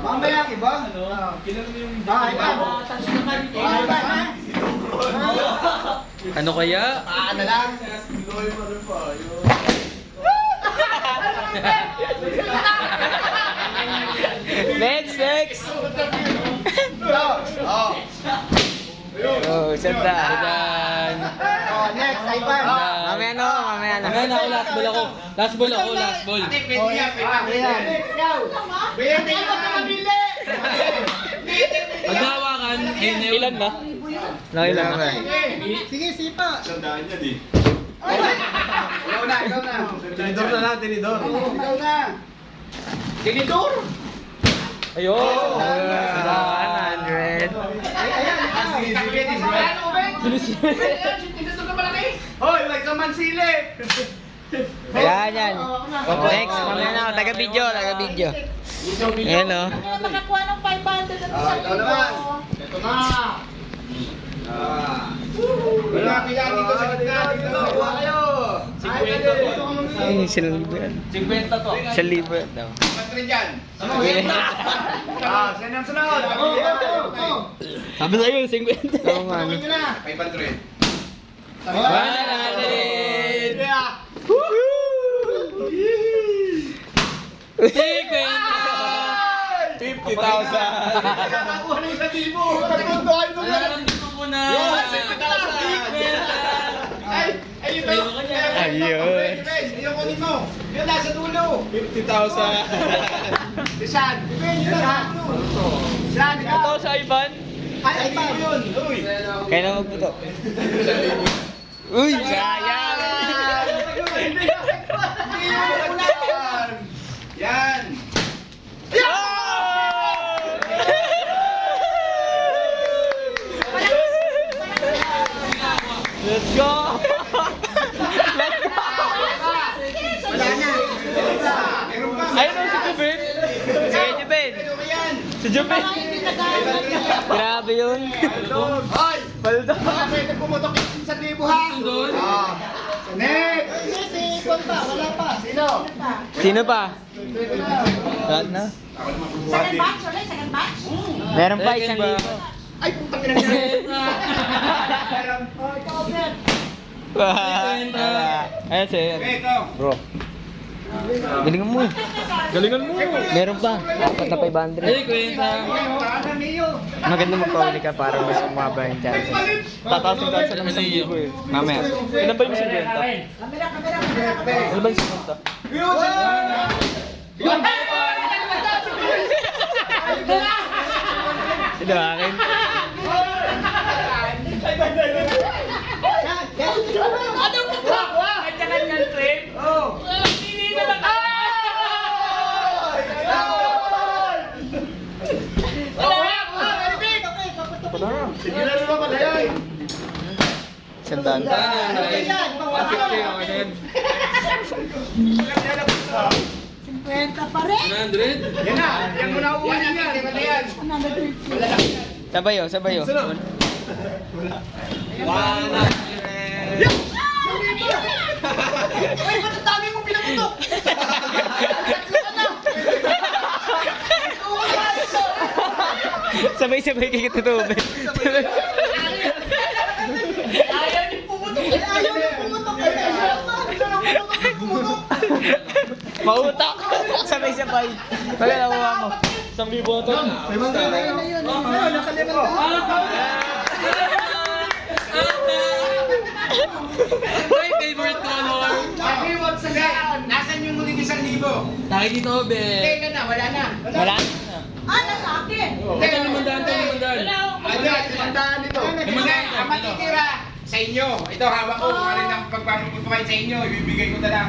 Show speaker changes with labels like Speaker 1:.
Speaker 1: Mamaya iba.
Speaker 2: Ano kaya?
Speaker 1: Ano lang?
Speaker 3: Next! Oh, sanda.
Speaker 2: Ayan.
Speaker 1: Next, Ivan.
Speaker 3: Mamaya na, mamaya na.
Speaker 2: Ayan ako, last ball ako. Last ball ako, last ball. Paghawakan, ayun na yun.
Speaker 3: Ilan na? Nakailan na.
Speaker 1: Sige, sipa.
Speaker 4: Sandaan yan eh.
Speaker 1: Ikaw na.
Speaker 4: Tinidor na lang, tinidor.
Speaker 1: Ikaw na. Tinidor.
Speaker 3: Ayun!
Speaker 2: Sandaan.
Speaker 3: 100.
Speaker 1: Hoy, may kamansili.
Speaker 3: Ayan, yan. Next, mamaya na ako. Taga-video. Ayan o.
Speaker 5: Nakakuha ng 500 at isang
Speaker 1: Ito naman. Ito na. Pila dito sa gitna. Dito. Kuha kayo. 50.
Speaker 3: Ay, 1,000 yan.
Speaker 2: 50 to.
Speaker 3: 1,000 yan. No.
Speaker 1: Pantrin dyan. Saan ang sunod?
Speaker 3: Sabi sa'yo, 50. Oo nga.
Speaker 1: Ano na? May pantrin.
Speaker 3: 100!
Speaker 1: Nakakuha ng 1,000. Nakakuha ng 1,000.
Speaker 2: Nararamdaman ko na.
Speaker 1: Ay, ito.
Speaker 3: Ayun.
Speaker 1: Yung kunin mo. Yung nasa dulo.
Speaker 4: 50,000.
Speaker 1: Saan? Saan?
Speaker 3: Ito sa Ivan.
Speaker 1: Ay, Ivan. Yun. Uy.
Speaker 3: Kaya na magputo. Uy! Sayang!
Speaker 1: Yan.
Speaker 3: Let's go!
Speaker 1: Wala na. Meron pa.
Speaker 3: Ayun o, si Jubin! Si Jubin!
Speaker 1: Ito ba yan?
Speaker 3: Si Jubin! Grabe yun!
Speaker 1: Hoy!
Speaker 3: Baldo!
Speaker 1: Baka pwede pumutok yung 1,000 ha?
Speaker 2: Doon.
Speaker 1: Next! Sino?
Speaker 3: Sino pa? Lahat na?
Speaker 5: Second batch ulit, second batch.
Speaker 3: Meron pa
Speaker 2: Second
Speaker 3: 1,000.
Speaker 1: Ay, putang ina niya.
Speaker 3: Ayan sa'yo.
Speaker 1: Okay, ikaw.
Speaker 3: Bro. Galingan mo eh.
Speaker 2: Galingan mo.
Speaker 3: Meron pa. Apat na 500.
Speaker 2: Ay, kwenta.
Speaker 3: Maganda magpahuli ka para mas umaba yung chance. Tatasin ka sa ng 1,000 eh. Mamaya. Ilan ba yung 50? Ilan ba yung 50? Ito akin.
Speaker 1: Sige na naman pala yan.
Speaker 3: Sandaan.
Speaker 5: Kwenta pa rin.
Speaker 2: 100.
Speaker 1: Yan na. Yan mo na uwan yan. Tingnan na yan.
Speaker 5: 150.
Speaker 3: Sabayo, sabayo.
Speaker 1: Ay, ba't ang dami mong pinaputok?
Speaker 3: Sabay-sabay kayo tutubig.
Speaker 1: Ayaw niyo pumutok.
Speaker 3: Mautak! Sabay-sabay. Wala nakuha mo. 1,000 to.
Speaker 2: My favorite color.
Speaker 1: Pakiwag sa gaan. Nasaan yung muling 1,000?
Speaker 2: Taki dito, be.
Speaker 1: Kailan na? Wala na.
Speaker 3: Wala?
Speaker 5: Ah, nasa akin.
Speaker 2: Ito, 500 to, 500.
Speaker 1: Ayan, 500 ito. Ang matitira sa inyo. Ito, hawak ko. Kung alin ang pagpapapain sa inyo, ibibigay ko na lang.